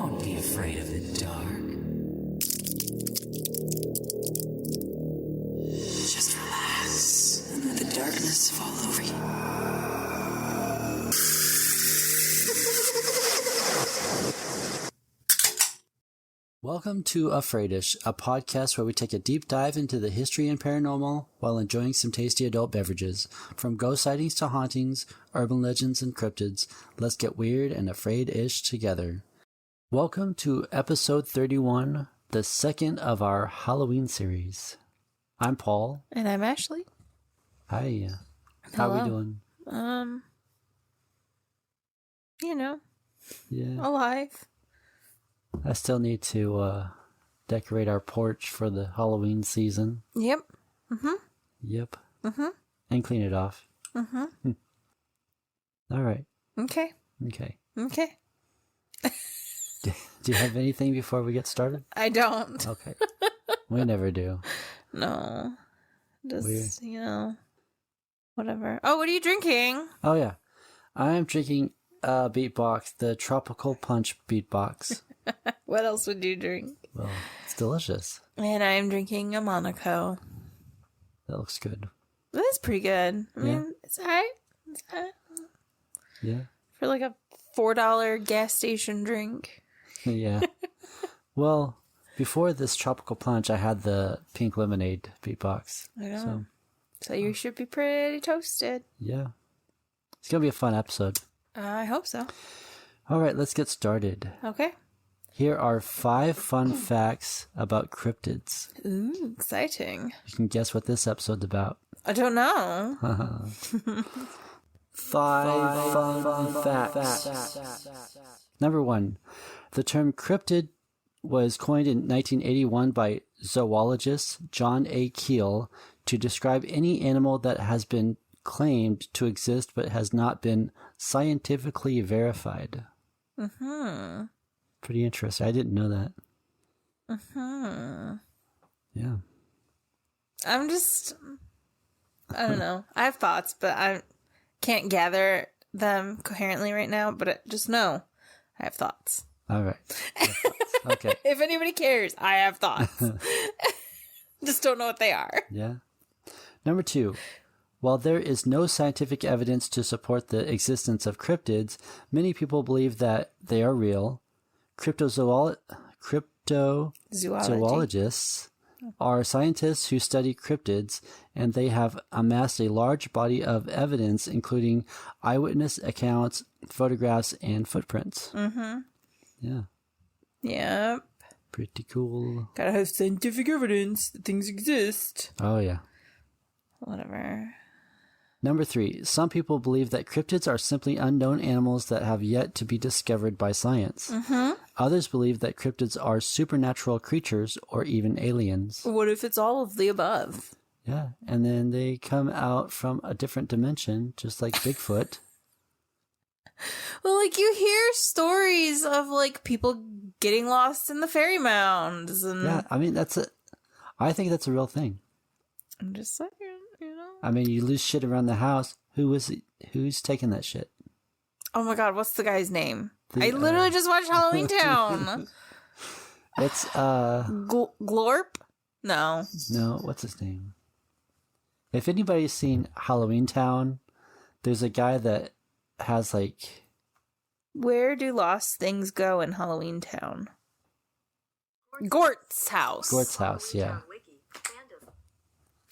Don't be afraid of the dark. Just relax and let the darkness fall over you. Welcome to Afraidish, a podcast where we take a deep dive into the history and paranormal while enjoying some tasty adult beverages. From ghost sightings to hauntings, urban legends and cryptids, let's get weird and afraid-ish together. Welcome to episode 31, the second of our Halloween series. I'm Paul. And I'm Ashley. Hi. How are we doing? Alive. I still need to decorate our porch for the Halloween season. Yep. Mm-hmm. Yep. Mm-hmm. And clean it off. Mm-hmm. All right. Okay. Okay. Okay. Do you have anything before we get started? I don't. Okay. We never do. No. Just, whatever. Oh, what are you drinking? Oh, yeah. I'm drinking Beatbox, the Tropical Punch Beatbox. What else would you drink? Well, it's delicious. And I'm drinking a Monaco. That looks good. That's pretty good. I mean, it's alright. It's alright. Yeah. For like a $4 gas station drink. Yeah. Well, before this Tropical Punch, I had the Pink Lemonade Beatbox. I know. So you should be pretty toasted. Yeah. It's going to be a fun episode. I hope so. All right, let's get started. Okay. Here are 5 fun facts about cryptids. Ooh, exciting. You can guess what this episode's about. I don't know. 5 fun facts. Number 1. The term cryptid was coined in 1981 by zoologist John A. Keel to describe any animal that has been claimed to exist but has not been scientifically verified. Mm-hmm. Pretty interesting. I didn't know that. Mm-hmm. Yeah. I don't know. I have thoughts, but I can't gather them coherently right now, but just know I have thoughts. All right. Okay. If anybody cares, I have thoughts. Just don't know what they are. Yeah. Number 2. While there is no scientific evidence to support the existence of cryptids, many people believe that they are real. Cryptozoologists are scientists who study cryptids, and they have amassed a large body of evidence, including eyewitness accounts, photographs, and footprints. Mm-hmm. Yeah. Yep. Pretty cool. Gotta have scientific evidence that things exist. Oh, yeah. Whatever. Number 3. Some people believe that cryptids are simply unknown animals that have yet to be discovered by science. Mm-hmm. Others believe that cryptids are supernatural creatures or even aliens. What if it's all of the above? Yeah, and then they come out from a different dimension, just like Bigfoot. Well, like, you hear stories of, like, people getting lost in the fairy mounds. And Yeah, I mean, I think that's a real thing. I'm just saying, I mean, you lose shit around the house. Who's taking that shit? Oh my god, what's the guy's name? I literally just watched Halloween Town. It's, Glorp? No, what's his name? If anybody's seen Halloween Town, there's a guy that has, like... Where do lost things go in Halloween Town? Gort's house. Gort's house, yeah.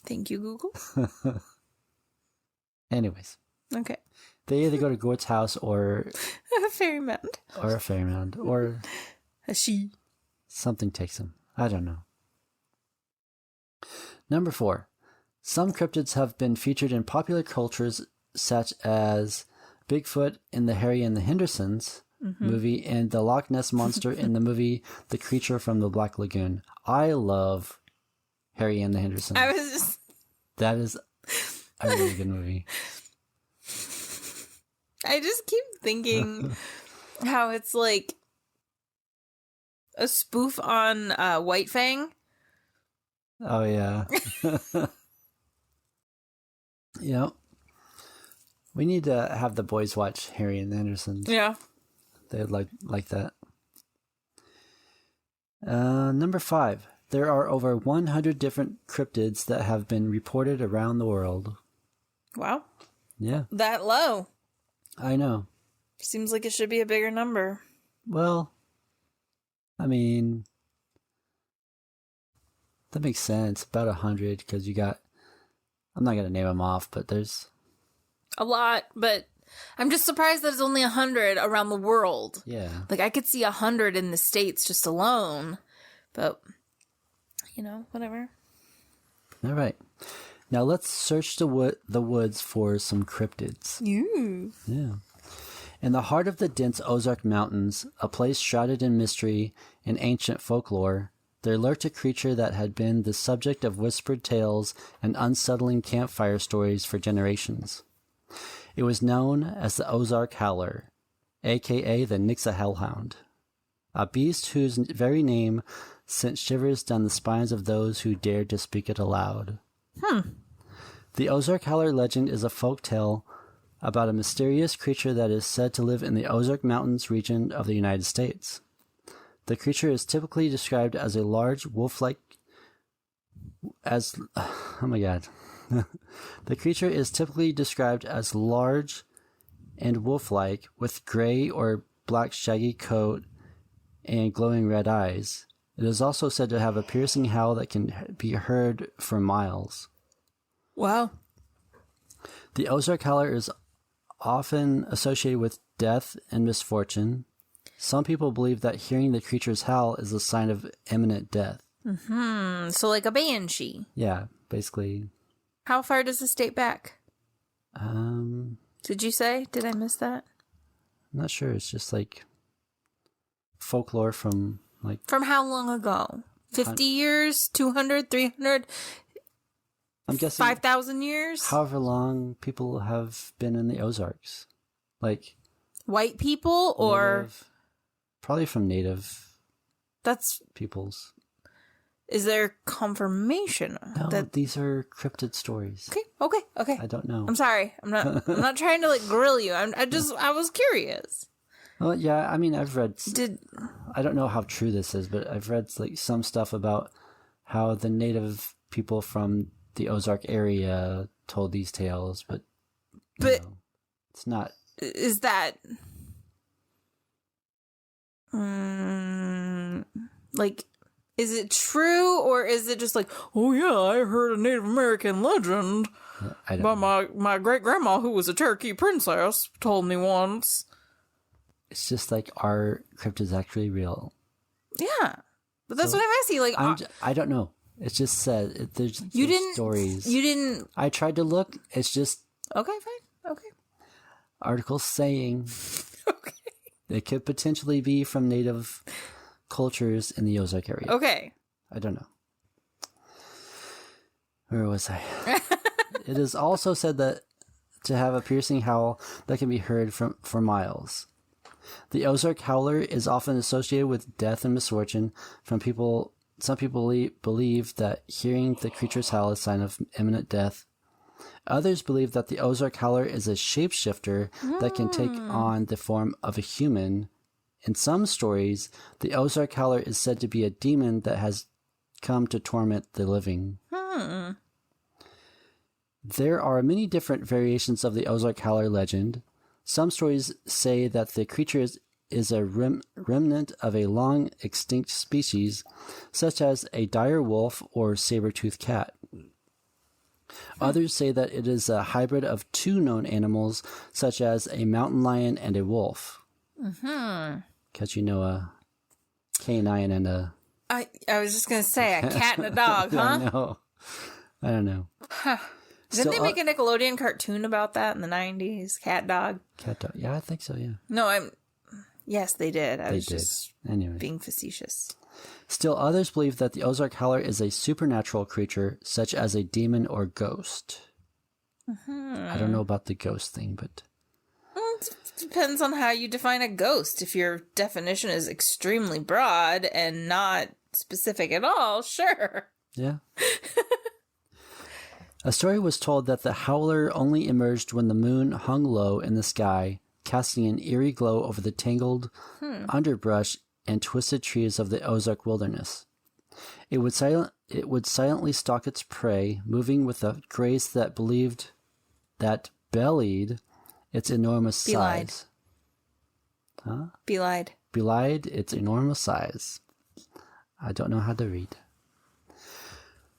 Thank you, Google. Anyways. Okay. They either go to Gort's house or... A fairy mound. Or a fairy mound. Or... A she. Something takes them. I don't know. Number 4. Some cryptids have been featured in popular cultures such as Bigfoot in the Harry and the Hendersons movie and the Loch Ness Monster in the movie The Creature from the Black Lagoon. I love Harry and the Hendersons. That is a really good movie. I just keep thinking how it's like a spoof on White Fang. Oh, yeah. Yep. We need to have the boys watch Harry and the Hendersons. Yeah. They'd like that. Number 5. There are over 100 different cryptids that have been reported around the world. Wow. Yeah. That low. I know. Seems like it should be a bigger number. Well, I mean, that makes sense. About 100, because you got, I'm not going to name them off, but there's a lot, but I'm just surprised that it's only 100 around the world. Yeah. Like, I could see 100 in the States just alone, but, whatever. All right. Now let's search the woods for some cryptids. Yeah. In the heart of the dense Ozark Mountains, a place shrouded in mystery and ancient folklore, there lurked a creature that had been the subject of whispered tales and unsettling campfire stories for generations. It was known as the Ozark Howler, a.k.a. the Nixa Hellhound, a beast whose very name sent shivers down the spines of those who dared to speak it aloud. The Ozark Howler legend is a folk tale about a mysterious creature that is said to live in the Ozark Mountains region of the United States. The creature is typically described as a large wolf-like... Oh my god. The creature is typically described as large and wolf-like, with gray or black shaggy coat and glowing red eyes. It is also said to have a piercing howl that can be heard for miles. Wow. The Ozark Howler is often associated with death and misfortune. Some people believe that hearing the creature's howl is a sign of imminent death. So like a banshee. Yeah, basically. How far does this date back? Did you say? Did I miss that? I'm not sure. It's just like folklore from like... From how long ago? 50 years? 200? 300? I'm guessing 5,000 years? However long people have been in the Ozarks. Like... White people or... Probably from native... That's... peoples. Is there confirmation? No, these are cryptid stories. Okay. I don't know. I'm sorry. I'm not trying to like grill you. I was curious. Well, yeah, I mean, I've read... I don't know how true this is, but I've read like some stuff about how the native people from the Ozark area told these tales, but it's not... Is that... like... Is it true, or is it just like, oh yeah, I heard a Native American legend about my great-grandma who was a Cherokee princess told me once. It's just like, are cryptids actually real? Yeah. But that's what I'm asking. Like, I don't know. It's just said, there's stories. You didn't... I tried to look, it's just... Okay, fine. Okay. Articles saying... Okay. It could potentially be from native... cultures in the Ozark area. Okay. I don't know. Where was I? It is also said that to have a piercing howl that can be heard for miles. The Ozark Howler is often associated with death and misfortune. Some people believe that hearing the creature's howl is a sign of imminent death. Others believe that the Ozark Howler is a shapeshifter that can take on the form of a human. In some stories, the Ozark Howler is said to be a demon that has come to torment the living. There are many different variations of the Ozark Howler legend. Some stories say that the creature is a remnant of a long extinct species, such as a dire wolf or saber-toothed cat. Others say that it is a hybrid of two known animals, such as a mountain lion and a wolf. Because a canine and a... I was just going to say, a cat and a dog, huh? I don't know. Didn't they make a Nickelodeon cartoon about that in the 90s? Cat dog? Cat dog. Yeah, I think so, yeah. No, Yes, they did. I was just being facetious. Still, others believe that the Ozark Howler is a supernatural creature, such as a demon or ghost. I don't know about the ghost thing, but... It depends on how you define a ghost. If your definition is extremely broad and not specific at all, sure. Yeah. A story was told that the howler only emerged when the moon hung low in the sky, casting an eerie glow over the tangled underbrush and twisted trees of the Ozark wilderness. It would silently stalk its prey, moving with a grace that belied its enormous size. Huh? Belied its enormous size. I don't know how to read.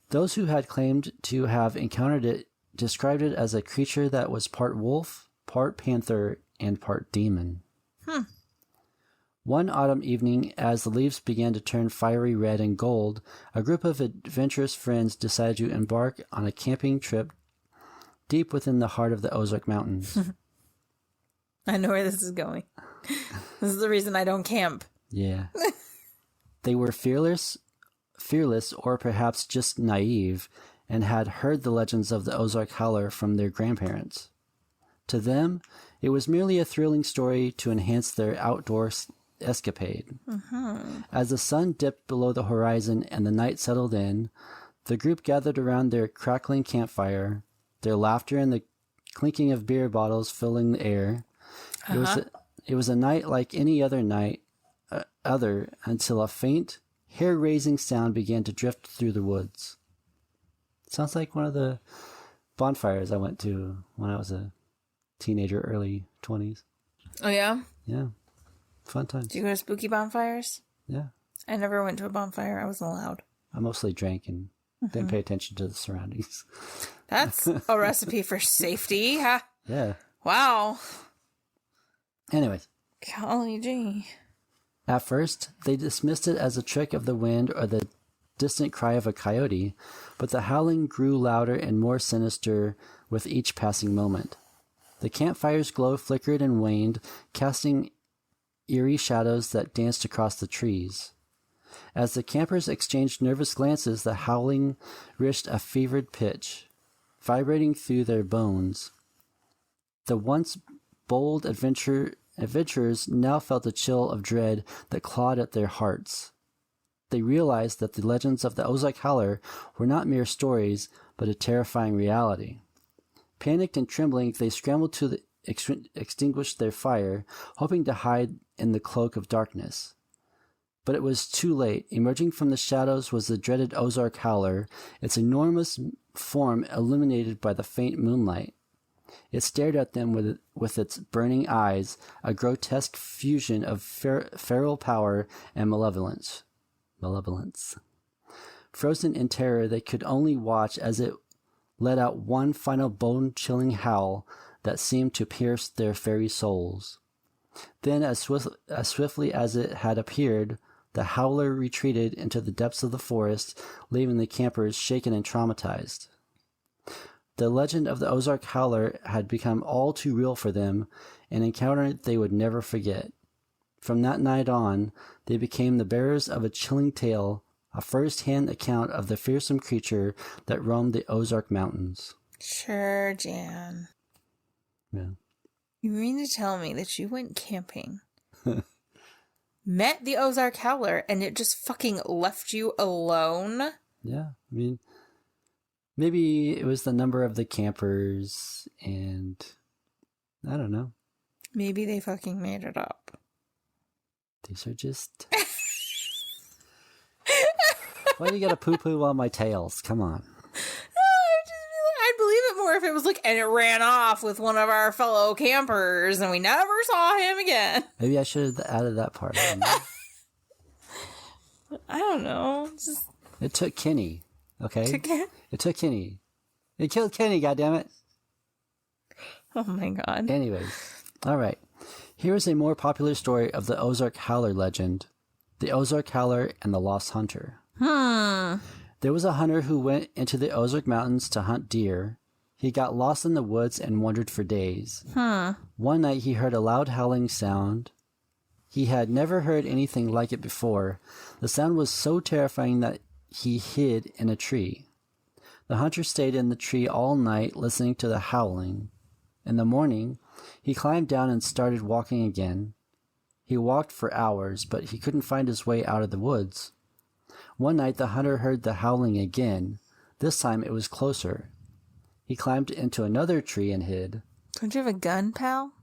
Those who had claimed to have encountered it described it as a creature that was part wolf, part panther, and part demon. One autumn evening, as the leaves began to turn fiery red and gold, a group of adventurous friends decided to embark on a camping trip deep within the heart of the Ozark Mountains. I know where this is going. This is the reason I don't camp. Yeah. They were fearless, or perhaps just naive, and had heard the legends of the Ozark Howler from their grandparents. To them, it was merely a thrilling story to enhance their outdoor escapade. As the sun dipped below the horizon and the night settled in, the group gathered around their crackling campfire, their laughter and the clinking of beer bottles filling the air. It was a night like any other night, until a faint, hair-raising sound began to drift through the woods. Sounds like one of the bonfires I went to when I was a teenager, early 20s. Oh, yeah? Yeah. Fun times. Do you go to spooky bonfires? Yeah. I never went to a bonfire. I wasn't allowed. I mostly drank and didn't pay attention to the surroundings. That's a recipe for safety, huh? Yeah. Wow. Anyways. Golly gee. At first, they dismissed it as a trick of the wind or the distant cry of a coyote, but the howling grew louder and more sinister with each passing moment. The campfire's glow flickered and waned, casting eerie shadows that danced across the trees. As the campers exchanged nervous glances, the howling reached a fevered pitch, vibrating through their bones. The once bold adventurers now felt a chill of dread that clawed at their hearts. They realized that the legends of the Ozark Howler were not mere stories, but a terrifying reality. Panicked and trembling, they scrambled to extinguish their fire, hoping to hide in the cloak of darkness. But it was too late. Emerging from the shadows was the dreaded Ozark Howler, its enormous form illuminated by the faint moonlight. It stared at them with its burning eyes, a grotesque fusion of feral power and malevolence. Frozen in terror, they could only watch as it let out one final bone-chilling howl that seemed to pierce their very souls. Then, as swiftly as it had appeared, the howler retreated into the depths of the forest, leaving the campers shaken and traumatized. The legend of the Ozark Howler had become all too real for them, an encounter they would never forget. From that night on, they became the bearers of a chilling tale, a first-hand account of the fearsome creature that roamed the Ozark Mountains. Sure, Jan. Yeah. You mean to tell me that you went camping, met the Ozark Howler, and it just fucking left you alone? Yeah, I mean, maybe it was the number of the campers, and I don't know. Maybe they fucking made it up. These are just... Why do you gotta poo-poo on my tails? Come on. I'd believe it more if it was like, and it ran off with one of our fellow campers, and we never saw him again. Maybe I should have added that part. I don't know. It took Kenny, okay? It took Kenny. It killed Kenny, goddammit. Oh my god. Anyways, alright. Here is a more popular story of the Ozark Howler legend. The Ozark Howler and the Lost Hunter. There was a hunter who went into the Ozark Mountains to hunt deer. He got lost in the woods and wandered for days. One night he heard a loud howling sound. He had never heard anything like it before. The sound was so terrifying that he hid in a tree. The hunter stayed in the tree all night listening to the howling. In the morning, he climbed down and started walking again. He walked for hours, but he couldn't find his way out of the woods. One night the hunter heard the howling again. This time it was closer. He climbed into another tree and hid. Don't you have a gun, pal?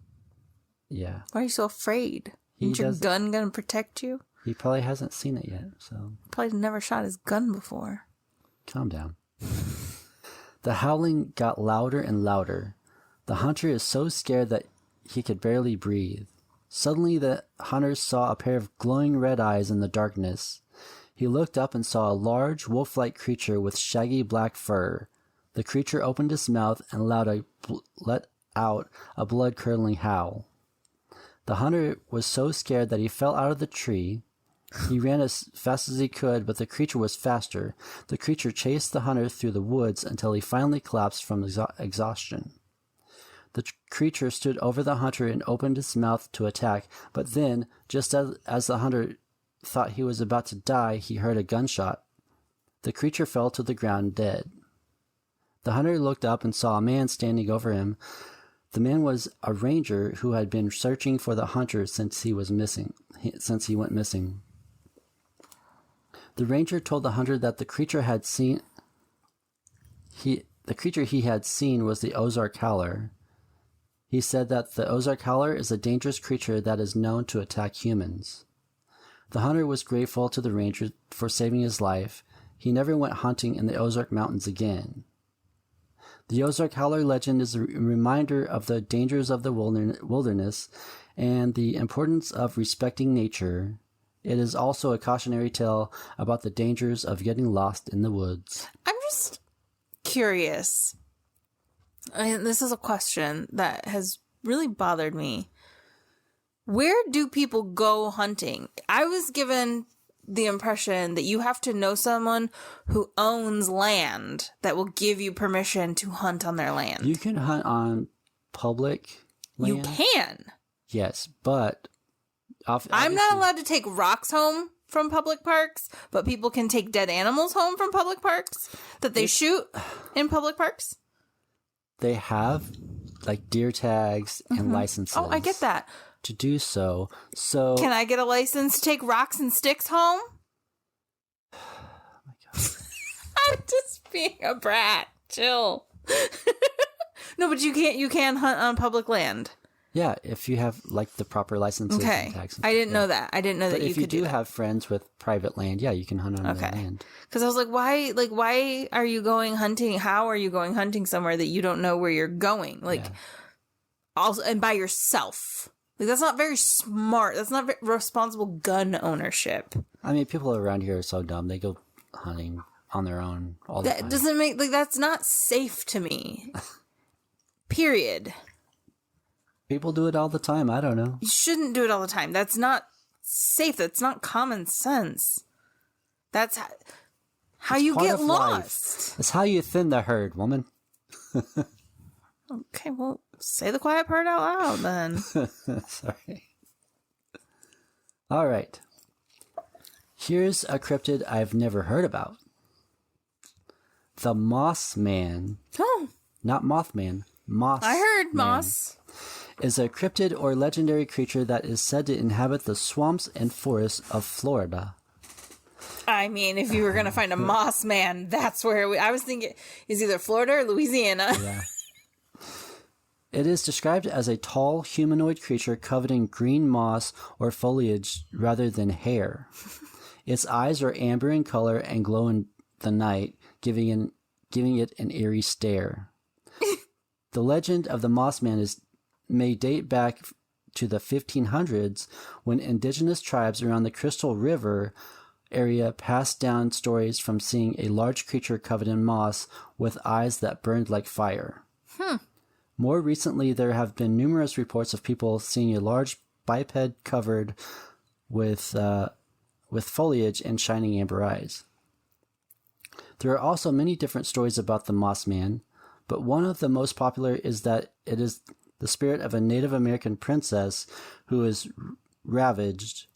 Yeah. Why are you so afraid? Isn't your gun gonna protect you? He probably hasn't seen it yet, so... Probably never shot his gun before. Calm down. The howling got louder and louder. The hunter is so scared that he could barely breathe. Suddenly, the hunter saw a pair of glowing red eyes in the darkness. He looked up and saw a large, wolf-like creature with shaggy black fur. The creature opened its mouth and let out a blood-curdling howl. The hunter was so scared that he fell out of the tree. He ran as fast as he could, but the creature was faster. The creature chased the hunter through the woods until he finally collapsed from exhaustion. The creature stood over the hunter and opened its mouth to attack, but then, just as the hunter thought he was about to die, he heard a gunshot. The creature fell to the ground dead. The hunter looked up and saw a man standing over him. The man was a ranger who had been searching for the hunter since he went missing. The ranger told the hunter that the creature he had seen was the Ozark Howler. He said that the Ozark Howler is a dangerous creature that is known to attack humans. The hunter was grateful to the ranger for saving his life. He never went hunting in the Ozark Mountains again. The Ozark Howler legend is a reminder of the dangers of the wilderness and the importance of respecting nature. It is also a cautionary tale about the dangers of getting lost in the woods. I'm just curious. This is a question that has really bothered me. Where do people go hunting? I was given the impression that you have to know someone who owns land that will give you permission to hunt on their land. You can hunt on public land. You can. Yes, but... I'm not allowed to take rocks home from public parks, but people can take dead animals home from public parks that they shoot in public parks. They have, like, deer tags and licenses. Oh, I get that. To do so. So can I get a license to take rocks and sticks home? Oh my God. I'm just being a brat. Chill. No, but you can hunt on public land. Yeah, if you have like the proper licenses and tags. I didn't know that. I didn't know that you could do that. If you do have friends with private land, yeah, you can hunt on their land. Because I was like, why are you going hunting? How are you going hunting somewhere that you don't know where you're going? Also, and by yourself. Like, that's not very smart. That's not responsible gun ownership. I mean, people around here are so dumb. They go hunting on their own all the time. That doesn't make, that's not safe to me. Period. People do it all the time. I don't know. You shouldn't do it all the time. That's not safe. That's not common sense. That's how you get lost. That's how you thin the herd, woman. Okay, well, say the quiet part out loud then. Sorry. All right. Here's a cryptid I've never heard about. The Moss Man. Oh. Not Mothman. Moss. I heard Man moss. Is a cryptid or legendary creature that is said to inhabit the swamps and forests of Florida. I mean, if you were going to find a moss man, that's where I was thinking is either Florida or Louisiana. Yeah. It is described as a tall humanoid creature covered in green moss or foliage rather than hair. Its eyes are amber in color and glow in the night, giving it an eerie stare. The legend of the Moss Man may date back to the 1500s when indigenous tribes around the Crystal River area passed down stories from seeing a large creature covered in moss with eyes that burned like fire. More recently, there have been numerous reports of people seeing a large biped covered with foliage and shining amber eyes. There are also many different stories about the Moss Man, but one of the most popular is that it is the spirit of a Native American princess who is ravaged.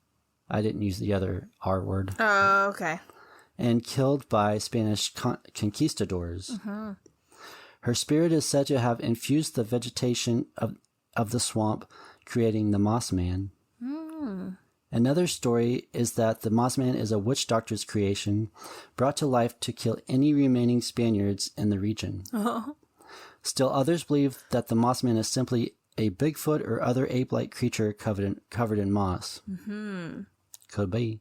I didn't use the other R word. Oh, okay. And killed by Spanish conquistadors. Mm-hmm. Her spirit is said to have infused the vegetation of the swamp, creating the Moss Man. Mm. Another story is that the Moss Man is a witch doctor's creation, brought to life to kill any remaining Spaniards in the region. Oh. Still others believe that the Moss Man is simply a Bigfoot or other ape-like creature covered in moss. Mm-hmm. Could be.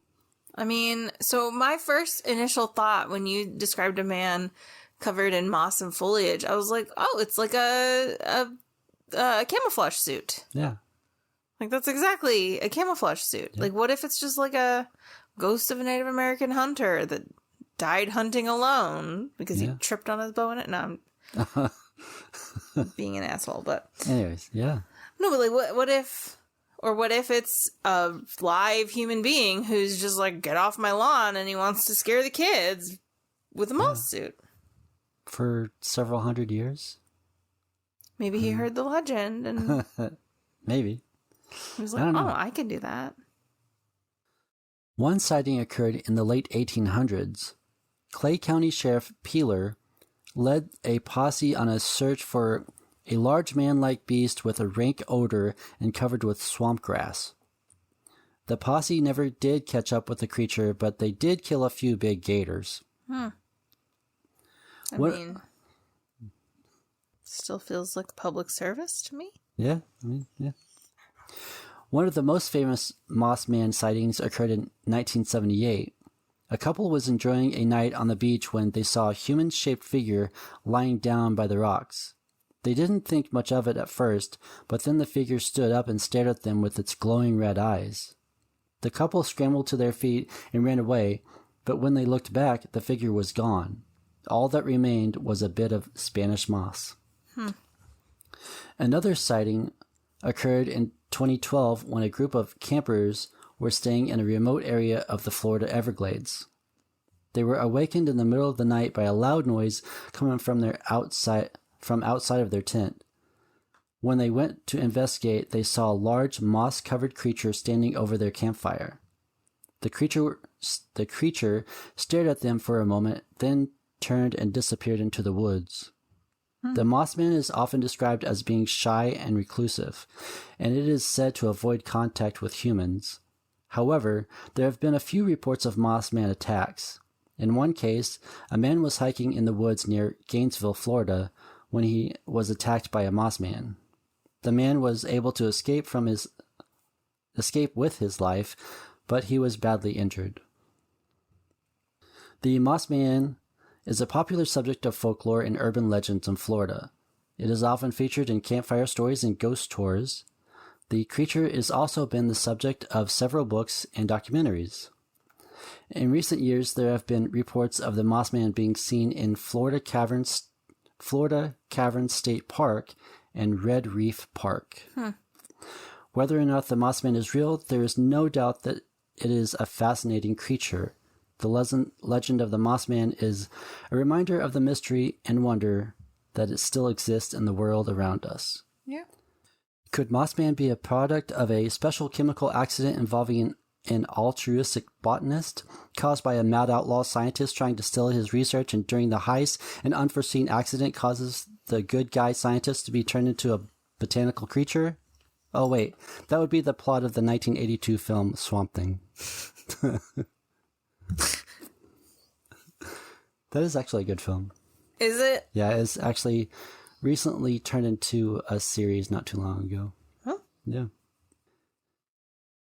I mean, so my first initial thought when you described a man covered in moss and foliage, I was like, oh, it's like a camouflage suit. Yeah. Like, that's exactly a camouflage suit. Yeah. Like, what if it's just like a ghost of a Native American hunter that died hunting alone because he tripped on his bow and it? No, I'm being an asshole, but... Anyways, yeah. No, but like, what if it's a live human being who's just like, get off my lawn, and he wants to scare the kids with a moss suit? For several hundred years? Maybe he heard the legend and... Maybe. He was like, I can do that. One sighting occurred in the late 1800s. Clay County Sheriff Peeler led a posse on a search for a large man-like beast with a rank odor and covered with swamp grass. The posse never did catch up with the creature, but they did kill a few big gators. I mean, still feels like public service to me. Yeah, yeah. One of the most famous Moss Man sightings occurred in 1978. A couple was enjoying a night on the beach when they saw a human-shaped figure lying down by the rocks. They didn't think much of it at first, but then the figure stood up and stared at them with its glowing red eyes. The couple scrambled to their feet and ran away, but when they looked back, the figure was gone. All that remained was a bit of Spanish moss. Another sighting occurred in 2012 when a group of campers were staying in a remote area of the Florida Everglades. They were awakened in the middle of the night by a loud noise coming from outside of their tent. When they went to investigate, they saw a large moss-covered creature standing over their campfire. The creature stared at them for a moment, then turned and disappeared into the woods. The Mossman is often described as being shy and reclusive, and it is said to avoid contact with humans. However, there have been a few reports of Mossman attacks. In one case, a man was hiking in the woods near Gainesville, Florida, when he was attacked by a Mossman. The man was able to escape with his life, but he was badly injured. The Mossman is a popular subject of folklore and urban legends in Florida. It is often featured in campfire stories and ghost tours. The creature has also been the subject of several books and documentaries. In recent years, there have been reports of the Mossman being seen in Florida Cavern State Park and Red Reef Park. Whether or not the Mossman is real, there is no doubt that it is a fascinating creature. The legend of the Mossman is a reminder of the mystery and wonder that it still exists in the world around us. Yeah. Could Mossman be a product of a special chemical accident involving an altruistic botanist caused by a mad outlaw scientist trying to steal his research, and during the heist, an unforeseen accident causes the good guy scientist to be turned into a botanical creature? Oh wait, that would be the plot of the 1982 film Swamp Thing. That is actually a good film. Is it? Yeah, it's actually recently turned into a series not too long ago. Huh? Yeah.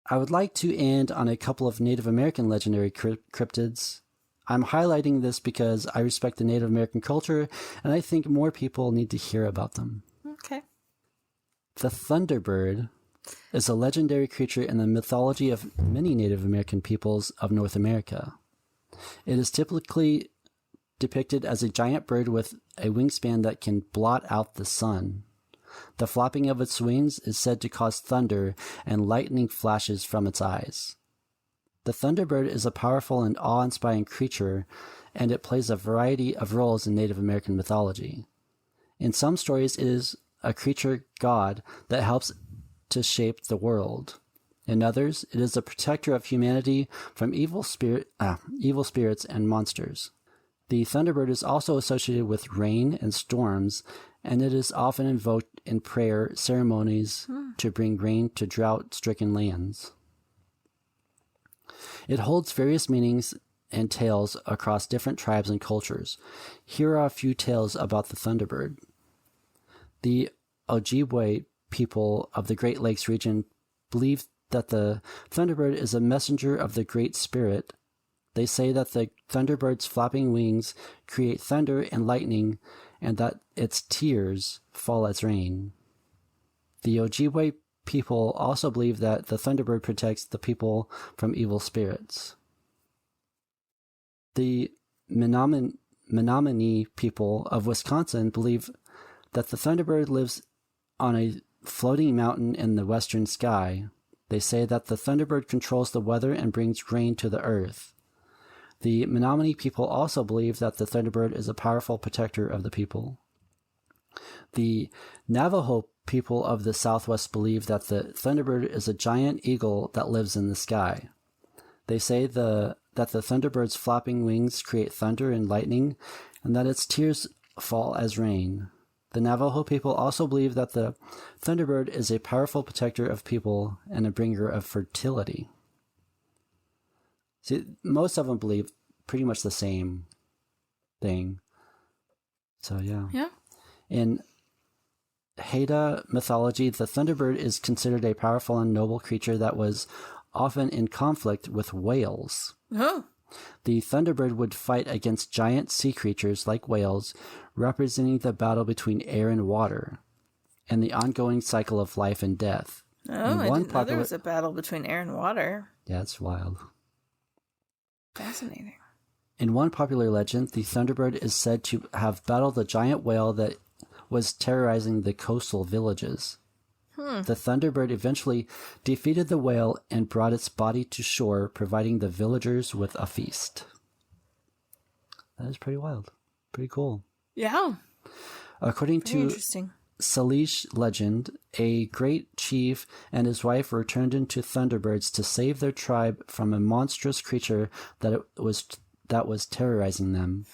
I would like to end on a couple of Native American legendary cryptids. I'm highlighting this because I respect the Native American culture, and I think more people need to hear about them. Okay. The Thunderbird is a legendary creature in the mythology of many Native American peoples of North America. It is typically depicted as a giant bird with a wingspan that can blot out the sun. The flapping of its wings is said to cause thunder, and lightning flashes from its eyes. The Thunderbird is a powerful and awe-inspiring creature, and it plays a variety of roles in Native American mythology. In some stories, it is a creature god that helps to shape the world. In others, it is a protector of humanity from evil spirits and monsters. The Thunderbird is also associated with rain and storms, and it is often invoked in prayer ceremonies to bring rain to drought-stricken lands. It holds various meanings and tales across different tribes and cultures. Here are a few tales about the Thunderbird. The Ojibwe people of the Great Lakes region believe that the thunderbird is a messenger of the Great Spirit. They say that the thunderbird's flapping wings create thunder and lightning, and that its tears fall as rain. The Ojibwe people also believe that the thunderbird protects the people from evil spirits. The Menominee people of Wisconsin believe that the thunderbird lives on a floating mountain in the western sky. They say that the thunderbird controls the weather and brings rain to the earth. The Menominee people also believe that the thunderbird is a powerful protector of the people. The Navajo people of the Southwest believe that the thunderbird is a giant eagle that lives in the sky. They say that the thunderbird's flapping wings create thunder and lightning, and that its tears fall as rain. The Navajo people also believe that the thunderbird is a powerful protector of people and a bringer of fertility. See, most of them believe pretty much the same thing. So, yeah. Yeah. In Haida mythology, the thunderbird is considered a powerful and noble creature that was often in conflict with whales. Oh. The thunderbird would fight against giant sea creatures like whales, representing the battle between air and water, and the ongoing cycle of life and death. Oh, I didn't know there was a battle between air and water. Yeah, it's wild. Fascinating. In one popular legend, the thunderbird is said to have battled the giant whale that was terrorizing the coastal villages. The thunderbird eventually defeated the whale and brought its body to shore, providing the villagers with a feast. That is pretty wild. Pretty cool. Yeah. According Very to interesting. Salish legend, a great chief and his wife were turned into thunderbirds to save their tribe from a monstrous creature that was terrorizing them.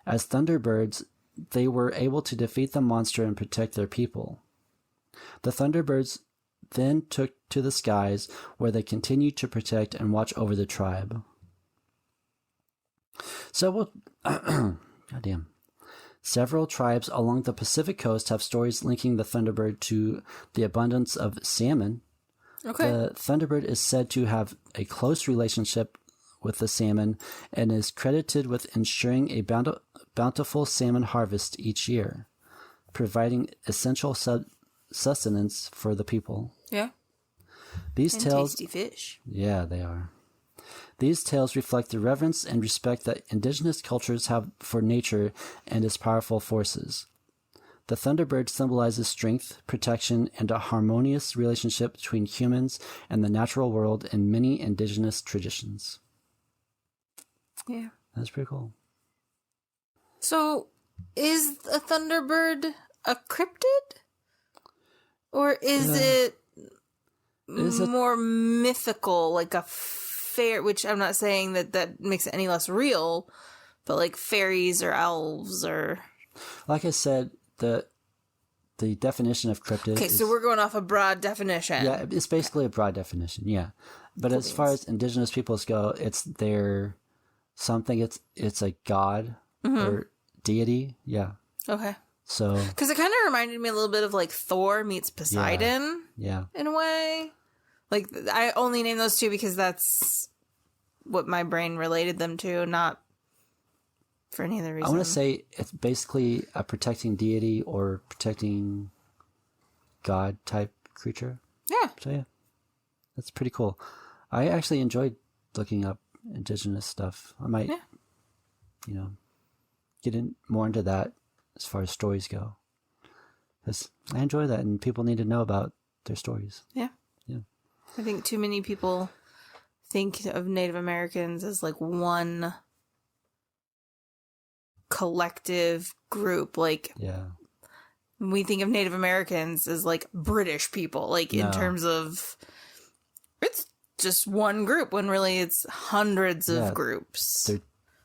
As thunderbirds, they were able to defeat the monster and protect their people. The thunderbirds then took to the skies, where they continued to protect and watch over the tribe. Several tribes along the Pacific coast have stories linking the thunderbird to the abundance of salmon. Okay. The thunderbird is said to have a close relationship with the salmon and is credited with ensuring a bountiful salmon harvest each year, providing essential sustenance for the people. Yeah. These tales, tasty fish. Yeah, they are. These tales reflect the reverence and respect that indigenous cultures have for nature and its powerful forces. The thunderbird symbolizes strength, protection, and a harmonious relationship between humans and the natural world in many indigenous traditions. Yeah. That's pretty cool. So, is a thunderbird a cryptid? Or is it more mythical, like a fair, which I'm not saying that makes it any less real, but like fairies or elves or... Like I said, the definition of cryptid Okay, so we're going off a broad definition. Yeah, it's basically a broad definition, yeah. But as far as indigenous peoples go, it's their something, it's a god or deity, yeah. Okay. So, because it kind of reminded me a little bit of like Thor meets Poseidon, yeah, in a way. Like I only name those two because that's what my brain related them to, not for any other reason. I want to say it's basically a protecting deity or protecting god type creature. Yeah. So yeah, that's pretty cool. I actually enjoyed looking up indigenous stuff. I might, get in more into that. As far as stories go, because I enjoy that, and people need to know about their stories. Yeah. I think too many people think of Native Americans as like one collective group. Like, we think of Native Americans as like British people, like in terms of it's just one group, when really it's hundreds of groups. They're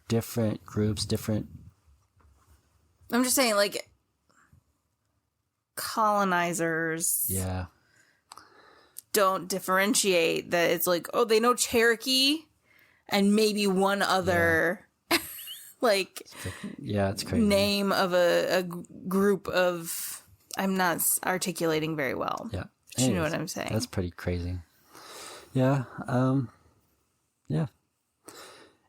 different groups, different. I'm just saying, like, colonizers don't differentiate that it's like, oh, they know Cherokee and maybe one other, like, it's crazy. Name of a group of, I'm not articulating very well. Yeah. But you know what I'm saying. That's pretty crazy. Yeah. Yeah.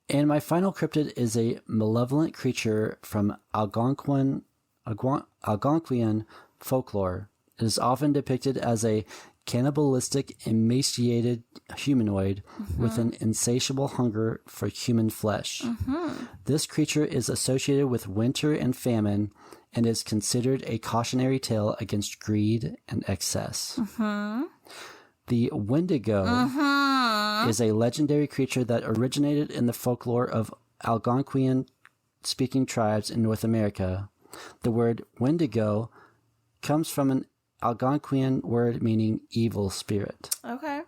And my final cryptid is a malevolent creature from Algonquian folklore. It is often depicted as a cannibalistic, emaciated humanoid with an insatiable hunger for human flesh. This creature is associated with winter and famine and is considered a cautionary tale against greed and excess. The Wendigo is a legendary creature that originated in the folklore of Algonquian-speaking tribes in North America. The word Wendigo comes from an Algonquian word meaning evil spirit. Okay.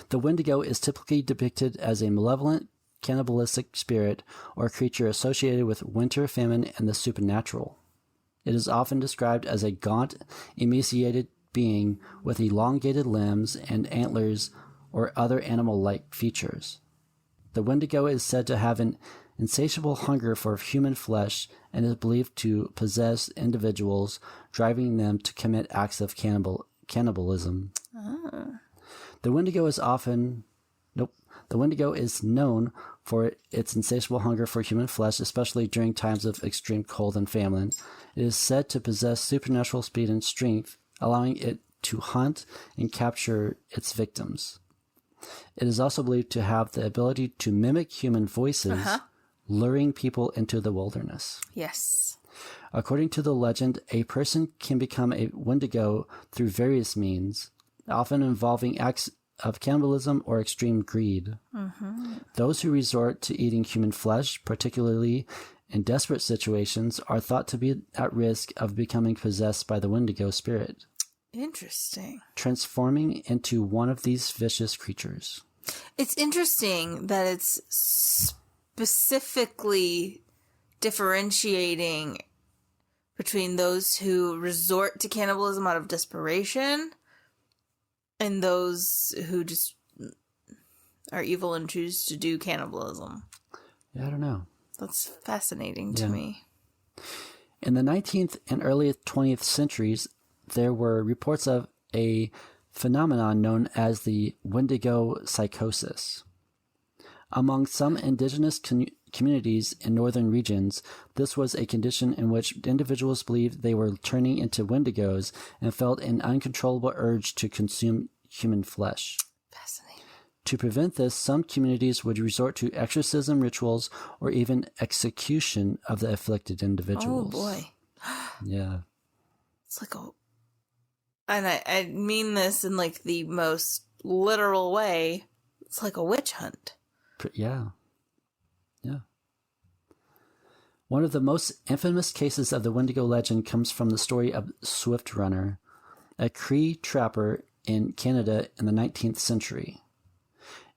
The Wendigo is typically depicted as a malevolent, cannibalistic spirit or creature associated with winter, famine, and the supernatural. It is often described as a gaunt, emaciated being with elongated limbs and antlers or other animal-like features. The Wendigo is said to have an insatiable hunger for human flesh and is believed to possess individuals, driving them to commit acts of cannibalism. The Wendigo is The Wendigo is known for its insatiable hunger for human flesh, especially during times of extreme cold and famine. It is said to possess supernatural speed and strength, allowing it to hunt and capture its victims. It is also believed to have the ability to mimic human voices, luring people into the wilderness. Yes. According to the legend, a person can become a Wendigo through various means, often involving acts of cannibalism or extreme greed. Those who resort to eating human flesh, particularly in desperate situations, are thought to be at risk of becoming possessed by the Wendigo spirit. Interesting. Transforming into one of these vicious creatures. It's interesting that it's specifically differentiating between those who resort to cannibalism out of desperation and those who just are evil and choose to do cannibalism. Yeah, I don't know. That's fascinating to me. In the 19th and early 20th centuries, there were reports of a phenomenon known as the Wendigo psychosis. Among some indigenous communities in northern regions, this was a condition in which individuals believed they were turning into Wendigos and felt an uncontrollable urge to consume human flesh. Fascinating. To prevent this, some communities would resort to exorcism rituals or even execution of the afflicted individuals. Oh, boy. Yeah. It's like a... And I mean this in, like, the most literal way. It's like a witch hunt. Yeah. Yeah. One of the most infamous cases of the Wendigo legend comes from the story of Swift Runner, a Cree trapper in Canada in the 19th century.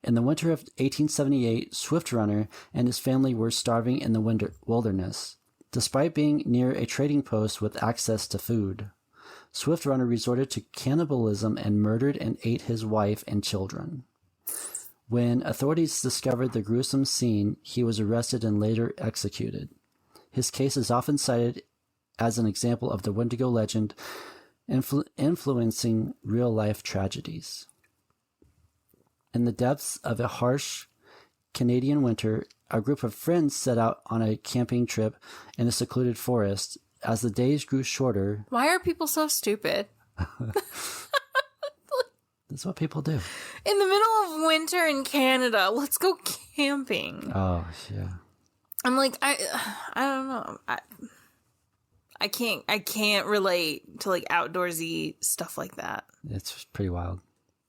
In the winter of 1878, Swift Runner and his family were starving in the wilderness, despite being near a trading post with access to food. Swift Runner resorted to cannibalism and murdered and ate his wife and children. When authorities discovered the gruesome scene, he was arrested and later executed. His case is often cited as an example of the Wendigo legend influencing real-life tragedies. In the depths of a harsh Canadian winter, a group of friends set out on a camping trip in a secluded forest. As the days grew shorter... Why are people so stupid? That's what people do. In the middle of winter in Canada, let's go camping. Oh, yeah. I'm like, I don't know. I can't relate to, like, outdoorsy stuff like that. It's pretty wild.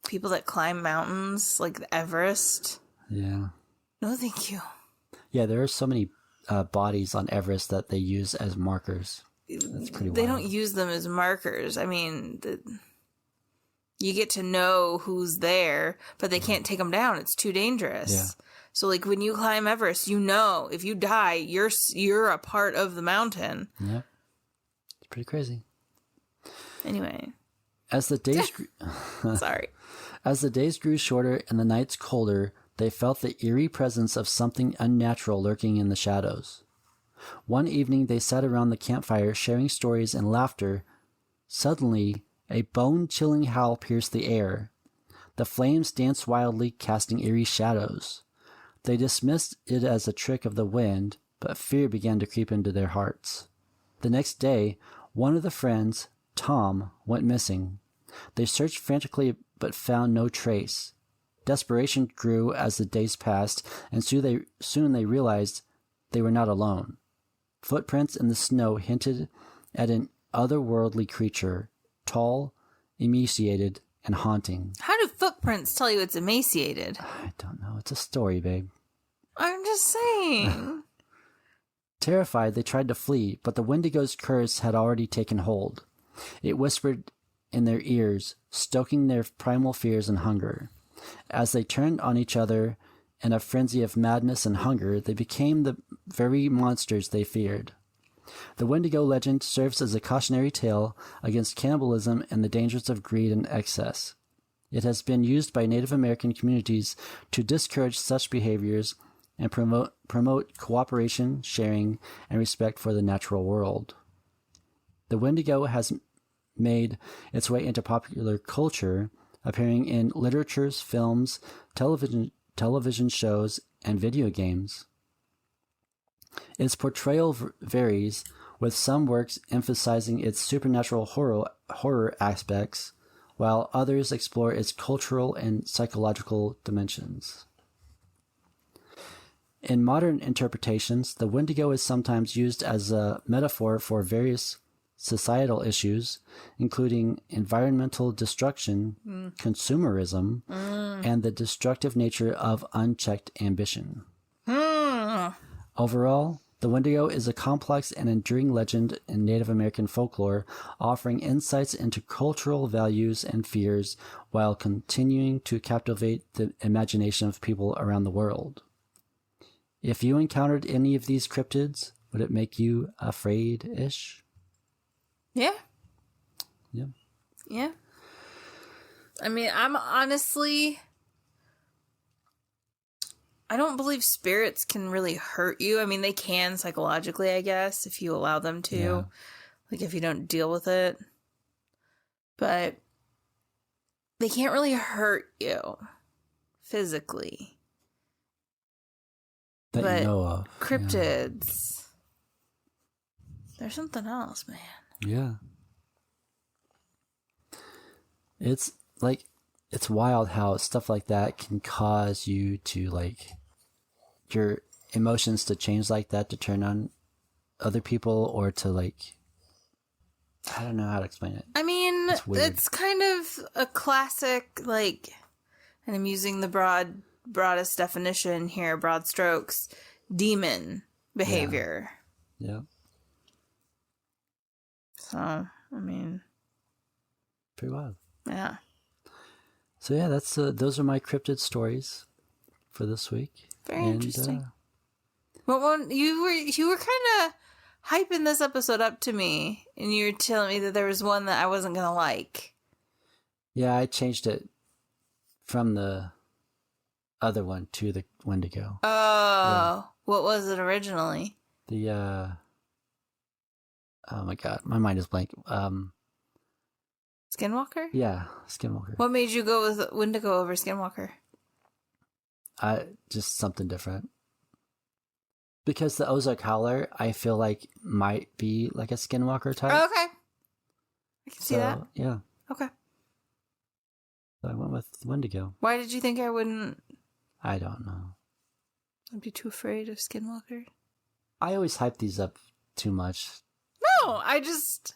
People that climb mountains, like the Everest. Yeah. No, thank you. Yeah, there are so many bodies on Everest that they use as markers. That's pretty wild. They don't use them as markers. I mean, you get to know who's there, but they can't take them down. It's too dangerous. Yeah. So, like, when you climb Everest, you know, if you die, you're a part of the mountain. Yeah. It's pretty crazy. Anyway. As the days Sorry. As the days grew shorter and the nights colder, they felt the eerie presence of something unnatural lurking in the shadows. One evening, they sat around the campfire sharing stories and laughter. Suddenly, a bone-chilling howl pierced the air. The flames danced wildly, casting eerie shadows. They dismissed it as a trick of the wind, but fear began to creep into their hearts. The next day, one of the friends, Tom, went missing. They searched frantically but found no trace. Desperation grew as the days passed, and soon they realized they were not alone. Footprints in the snow hinted at an otherworldly creature, tall, emaciated, and haunting. How do footprints tell you it's emaciated? I don't know. It's a story, babe. I'm just saying. Terrified, they tried to flee, but the Wendigo's curse had already taken hold. It whispered in their ears, stoking their primal fears and hunger. As they turned on each other in a frenzy of madness and hunger, they became the very monsters they feared. The Wendigo legend serves as a cautionary tale against cannibalism and the dangers of greed and excess. It has been used by Native American communities to discourage such behaviors and promote cooperation, sharing, and respect for the natural world. The Wendigo has made its way into popular culture, appearing in literatures, films, television shows, and video games. Its portrayal varies, with some works emphasizing its supernatural horror aspects, while others explore its cultural and psychological dimensions. In modern interpretations, the Wendigo is sometimes used as a metaphor for various societal issues, including environmental destruction, consumerism, and the destructive nature of unchecked ambition. Overall, the Wendigo is a complex and enduring legend in Native American folklore, offering insights into cultural values and fears while continuing to captivate the imagination of people around the world. If you encountered any of these cryptids, would it make you afraid-ish? Yeah. Yeah. Yeah. I mean, I'm honestly... I don't believe spirits can really hurt you. I mean, they can psychologically, I guess, if you allow them to. Yeah. Like, if you don't deal with it. But they can't really hurt you physically. That but you know of. Cryptids, there's something else, man. Yeah. It's like, it's wild how stuff like that can cause you to, like, your emotions to change like that, to turn on other people, or to, like, I don't know how to explain it. I mean, it's kind of a classic, like, and I'm using the broadest definition here, broad strokes, demon behavior. Yeah. So, I mean, pretty wild. Yeah. So yeah, that's those are my cryptid stories for this week. Very interesting. Well, when you were kind of hyping this episode up to me, and you were telling me that there was one that I wasn't gonna like. Yeah, I changed it from the other one to the Wendigo. Oh, yeah. What was it originally? The oh my god, my mind is blank. Skinwalker? Yeah, Skinwalker. What made you go with Wendigo over Skinwalker? Just something different. Because the Ozark Howler, I feel like might be like a Skinwalker type. Oh, okay. I can see that. Yeah. Okay. So I went with Wendigo. Why did you think I wouldn't? I don't know. I'd be too afraid of Skinwalker. I always hype these up too much. No, I just...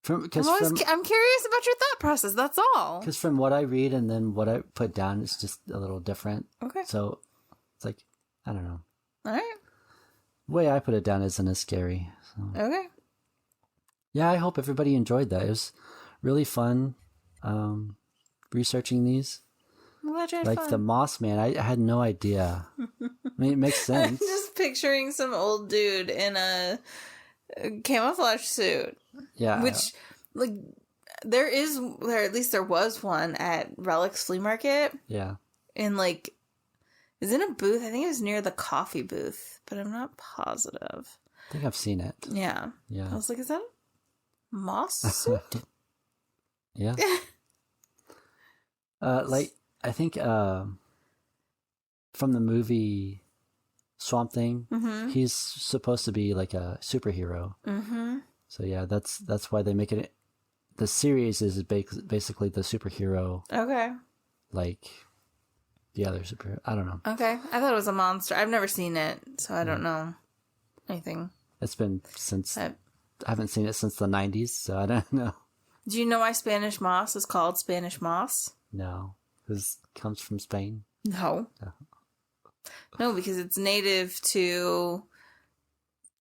I'm curious about your thought process, that's all. Because from what I read and then what I put down, it's just a little different. Okay. So it's like, I don't know. All right. The way I put it down isn't as scary. So. Okay. Yeah, I hope everybody enjoyed that. It was really fun researching these. I'm glad you had fun. Like the Moss Man, I had no idea. I mean, it makes sense. I'm just picturing some old dude in a camouflage suit. Yeah. Which, like, there at least there was one at Relics Flea Market. Yeah. And, like, it was in a booth. I think it was near the coffee booth, but I'm not positive. I think I've seen it. Yeah. Yeah. I was like, is that a moss suit? Yeah. I think from the movie Swamp Thing, he's supposed to be like a superhero. Mm-hmm. So yeah, that's why they make it. The series is basically the superhero. Okay. Like the other superhero. I don't know. Okay. I thought it was a monster. I've never seen it, so I don't know anything. It's been since... I haven't seen it since the 90s, so I don't know. Do you know why Spanish moss is called Spanish moss? No. Because it comes from Spain? No. No, because it's native to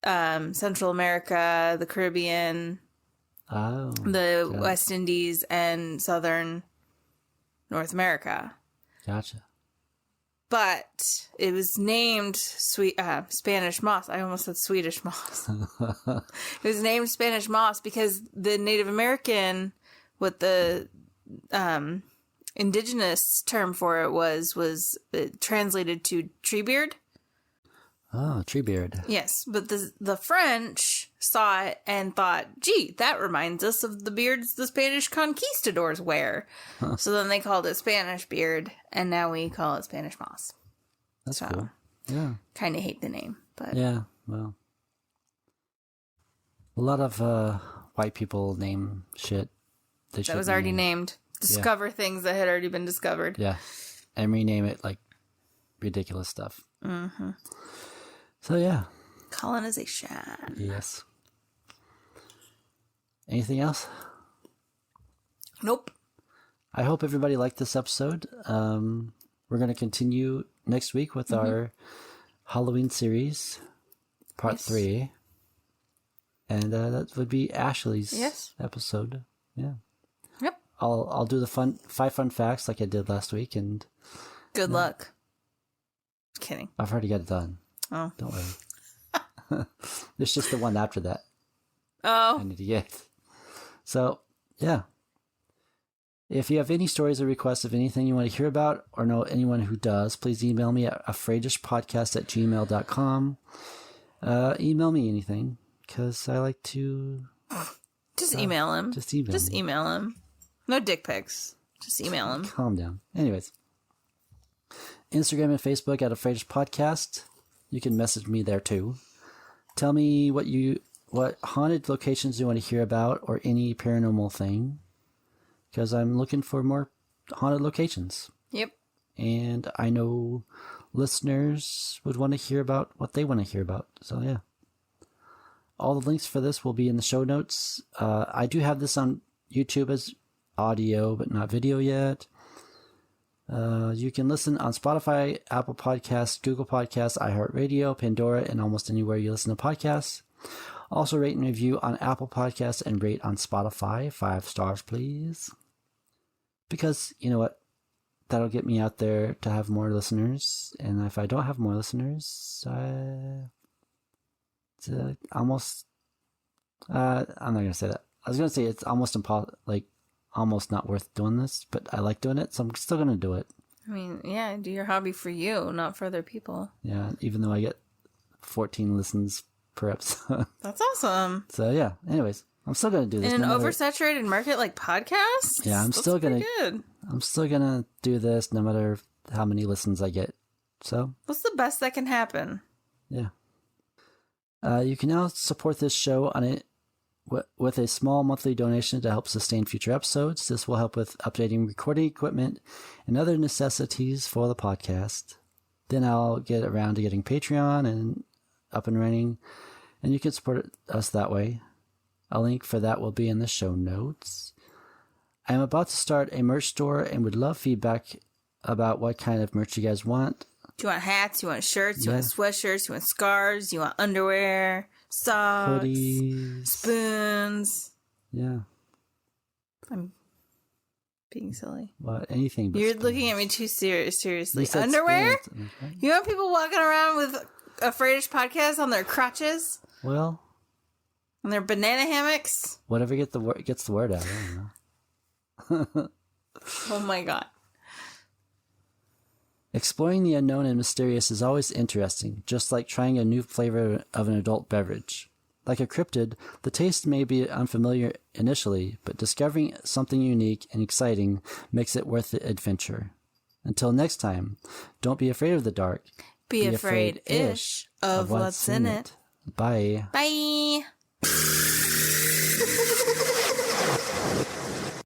Central America, the Caribbean, the West Indies, and Southern North America. Gotcha. But it was named Spanish moss. I almost said Swedish moss. It was named Spanish moss because the Native American, what the indigenous term for it was translated to treebeard. Oh, treebeard. Yes, but the French saw it and thought, gee, that reminds us of the beards the Spanish conquistadors wear. Huh. So then they called it Spanish beard, and now we call it Spanish moss. That's cool. Yeah. Kind of hate the name, but... Yeah, well. A lot of white people name shit. That was already named. Discover things that had already been discovered. Yeah. And rename it like ridiculous stuff. Mm-hmm. So, yeah. Colonization. Yes. Anything else? Nope. I hope everybody liked this episode. We're going to continue next week with our Halloween series, part 3. And that would be Ashley's episode. Yeah. Yep. I'll do the 5 fun facts like I did last week. And good luck. Kidding. I've already got it done. Oh. Don't worry. There's just the one after that. Oh. I need to get. So, yeah. If you have any stories or requests of anything you want to hear about or know anyone who does, please email me at afraidishpodcast@gmail.com. Email me anything, because I like to... Just email him. Just email him. No dick pics. Just email him. Calm down. Anyways. Instagram and Facebook at afraidishpodcast. You can message me there too. Tell me what haunted locations you want to hear about or any paranormal thing. Because I'm looking for more haunted locations. Yep. And I know listeners would want to hear about what they want to hear about. So, yeah. All the links for this will be in the show notes. I do have this on YouTube as audio, but not video yet. You can listen on Spotify, Apple Podcasts, Google Podcasts, iHeartRadio, Pandora, and almost anywhere you listen to podcasts. Also rate and review on Apple Podcasts and rate on Spotify. 5 stars, please. Because, you know what? That'll get me out there to have more listeners. And if I don't have more listeners, it's almost... I'm not going to say that. I was going to say it's almost almost not worth doing this, but I like doing it, so I'm still going to do it. I mean, yeah, do your hobby for you, not for other people. Yeah, even though I get 14 listens per episode. That's awesome. So, yeah, anyways, I'm still going to do this. In an oversaturated market like podcasts? Yeah, I'm still going to do this no matter how many listens I get. So, what's the best that can happen? Yeah. You can now support this show on it with a small monthly donation to help sustain future episodes. This will help with updating recording equipment and other necessities for the podcast. Then I'll get around to getting Patreon and up and running, and you can support us that way. A link for that will be in the show notes. I am about to start a merch store and would love feedback about what kind of merch you guys want. Do you want hats? You want shirts? You want sweatshirts? You want scarves? You want underwear? Socks? Hoodies? Spoons? Yeah. I'm being silly. What? Anything but You're spoons. looking at me too seriously. Underwear? Okay. You want people walking around with Afraidish Podcast on their crotches? Well. On their banana hammocks? Whatever gets the word out. I don't know. Oh my god. Exploring the unknown and mysterious is always interesting, just like trying a new flavor of an adult beverage. Like a cryptid, the taste may be unfamiliar initially, but discovering something unique and exciting makes it worth the adventure. Until next time, don't be afraid of the dark. Be afraid-ish of what's in it. Bye. Bye.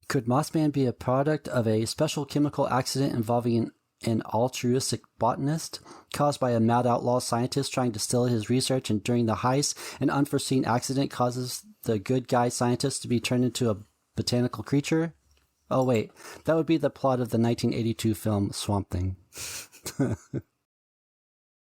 Could Mothman be a product of a special chemical accident involving an altruistic botanist caused by a mad outlaw scientist trying to steal his research, and during the heist, an unforeseen accident causes the good guy scientist to be turned into a botanical creature? Oh wait, that would be the plot of the 1982 film Swamp Thing.